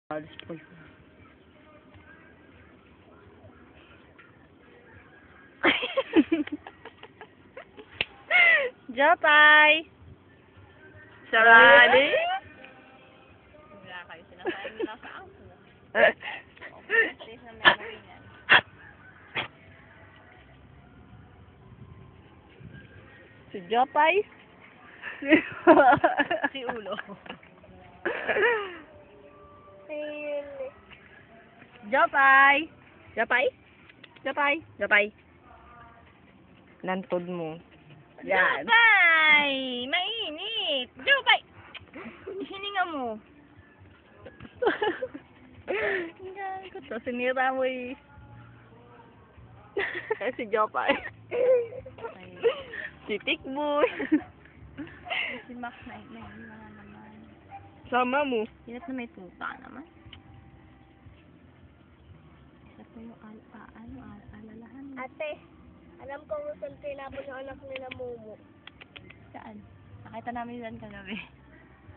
Alis po. Japay! Sarali! Wala kayo sinasabi nila sa ako. Sa memory niyan. Si Japay? Si Ulo. Japay! Japay? Japay? Japay? Nantod mo. Yan. Japay! Mainit! Japay! Hininga mo. Yan ko to. Sinira mo eh. Si Japay. Si Tikboy. Si Max na naman. Sama mo. Hirap na may tuta naman. Hirap na yung alalahan. Ate, alam ko kung saan tinapon yung anak nila Momo. Saan? Nakita namin yan kagabi.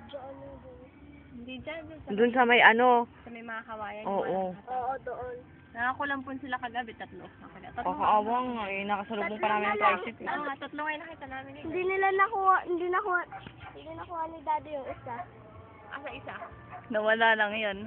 Diyan yung doon. Hindi dyan. Doon sa may ano. Sa may mga kawayan. Oo. Oo, doon. Nakakulampon sila kagabi, tatlo. Kakaawa nga eh. Nakasalubong pa namin ang tricycle. Tatlo ngayon nakita namin yun. Hindi nakuha ni Daddy yung isa. Asa isa? Nawala lang yan.